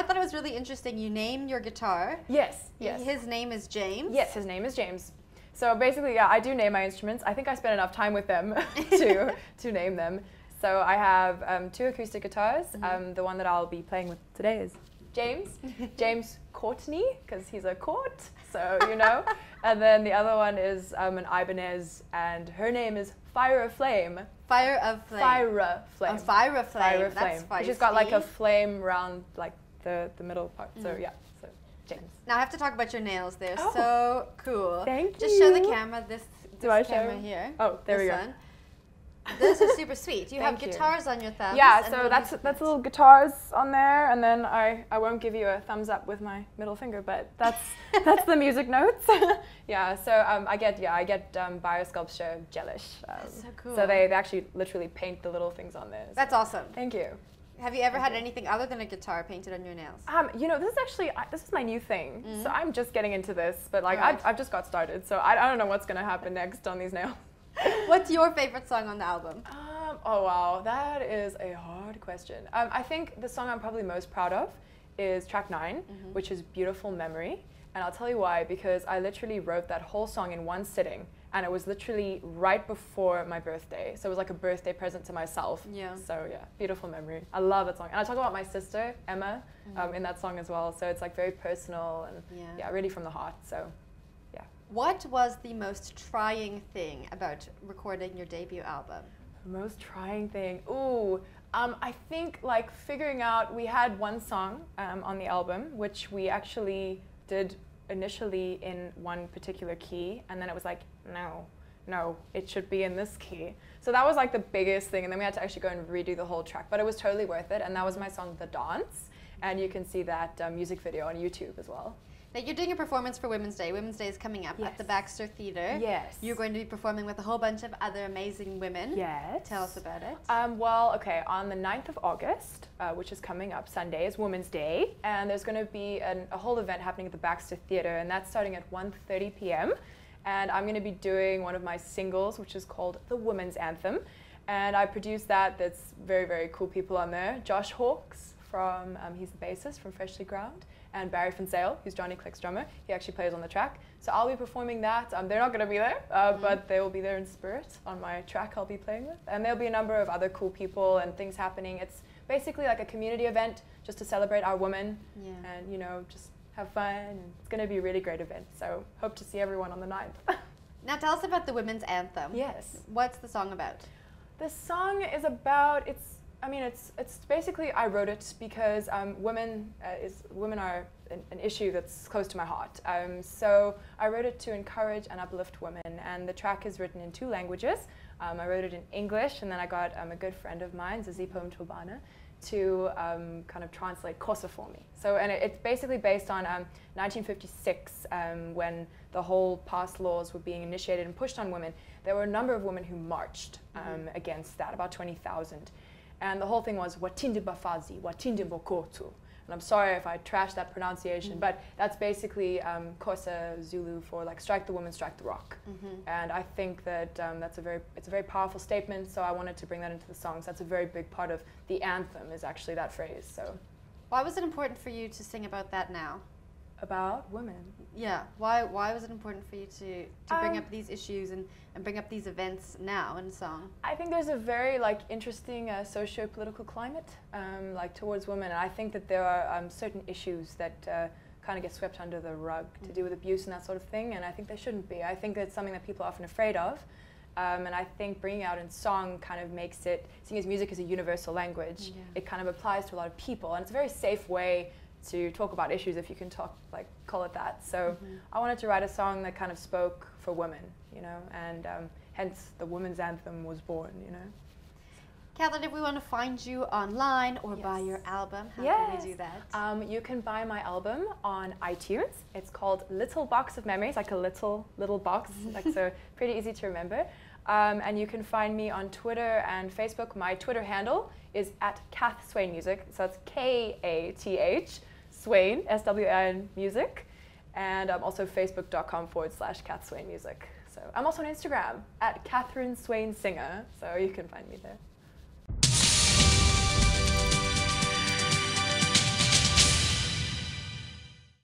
thought it was really interesting. You named your guitar. Yes, yes. His name is James. Yes, his name is James. So basically, yeah, I do name my instruments. I think I spent enough time with them to name them. So I have 2 acoustic guitars. The one that I'll be playing with today is James Courtney, because he's a court, so you know. And then the other one is an Ibanez, and her name is Fire of Flame. Fire of Flame. Fire of Flame. A Fire of Flame. Fire of That's Flame. feisty. She's got like a flame around like the middle part. So yeah, so James. Now I have to talk about your nails. They're Oh. so cool. Thank Just show the you. camera this Do I show? camera here. Oh, there we go. One. Those are super sweet. You have Thank you. guitars on your thumbs. Yeah, and so what that's little guitars on there, and then I won't give you a thumbs up with my middle finger, but that's the music notes. Yeah, so I get biosculpture gelish. That's so cool. So they actually literally paint the little things on there. So That's awesome. Thank you. Have you ever had anything other than a guitar painted on your nails? You know, this is my new thing. So I'm just getting into this, but like Right. I've just got started, so I don't know what's gonna happen next on these nails. What's your favorite song on the album? Oh wow, that is a hard question. I think the song I'm probably most proud of is track 9, which is Beautiful Memory. And I'll tell you why, because I literally wrote that whole song in one sitting, and it was literally right before my birthday. So it was like a birthday present to myself. Yeah. So yeah, Beautiful Memory. I love that song. And I talk about my sister, Emma, in that song as well. So it's like very personal and yeah, really from the heart. So yeah. What was the most trying thing about recording your debut album? Most trying thing. Ooh, I think like figuring out, we had one song on the album, which we actually did initially in one particular key, and then it was like, no, it should be in this key. So that was like the biggest thing, and then we had to actually go and redo the whole track, but it was totally worth it, and that was my song, The Dance, and you can see that music video on YouTube as well. Now you're doing a performance for Women's Day. Women's Day is coming up at the Baxter Theatre. Yes. You're going to be performing with a whole bunch of other amazing women. Yes. Tell us about it. Well, okay, on the 9th of August, which is coming up, Sunday, is Women's Day, and there's going to be a whole event happening at the Baxter Theatre, and that's starting at 1:30 p.m. And I'm going to be doing one of my singles, which is called The Women's Anthem, and I produced that. That's very, very cool people on there. Josh Hawks, from he's the bassist from Freshly Ground, and Barry Fonsale, who's Johnny Click's drummer. He actually plays on the track. So I'll be performing that. They're not going to be there, but they will be there in spirit on my track I'll be playing with. And there'll be a number of other cool people and things happening. It's basically like a community event just to celebrate our women and, you know, just have fun. And it's going to be a really great event. So hope to see everyone on the 9th. Now tell us about the Women's Anthem. Yes. What's the song about? The song is about, it's basically, I wrote it because women are an issue that's close to my heart. So I wrote it to encourage and uplift women, and the track is written in 2 languages. I wrote it in English, and then I got a good friend of mine, Zazipo Mtobana, to kind of translate Xhosa for me. So, and it's basically based on 1956, when the whole past laws were being initiated and pushed on women. There were a number of women who marched against that, about 20,000. And the whole thing was Watinde Bafazi, Watinde Bokotu. And I'm sorry if I trashed that pronunciation, but that's basically Xhosa Zulu for like strike the woman, strike the rock. And I think that it's a very powerful statement, so I wanted to bring that into the songs. That's a very big part of the anthem, is actually that phrase. So, why was it important for you to sing about that now? About women. Yeah, why was it important for you to bring up these issues and bring up these events now in song? I think there's a very like interesting socio-political climate like towards women, and I think that there are certain issues that kind of get swept under the rug to do with abuse and that sort of thing, and I think they shouldn't be. I think that's something that people are often afraid of, and I think bringing out in song kind of makes it, seeing as music is a universal language, it kind of applies to a lot of people, and it's a very safe way to talk about issues, if you can call it that. So I wanted to write a song that kind of spoke for women, you know, and hence the Women's Anthem was born, you know. Kathleen, if we want to find you online or buy your album, how can we do that? You can buy my album on iTunes. It's called Little Box of Memories, like a little box, like so pretty easy to remember. And you can find me on Twitter and Facebook. My Twitter handle is @KathSwain_Music, so it's Kath Swain, S-W-A-N Music, and I'm also facebook.com/KathSwain_Music. So I'm also on Instagram @Catherine Swain Singer, so you can find me there.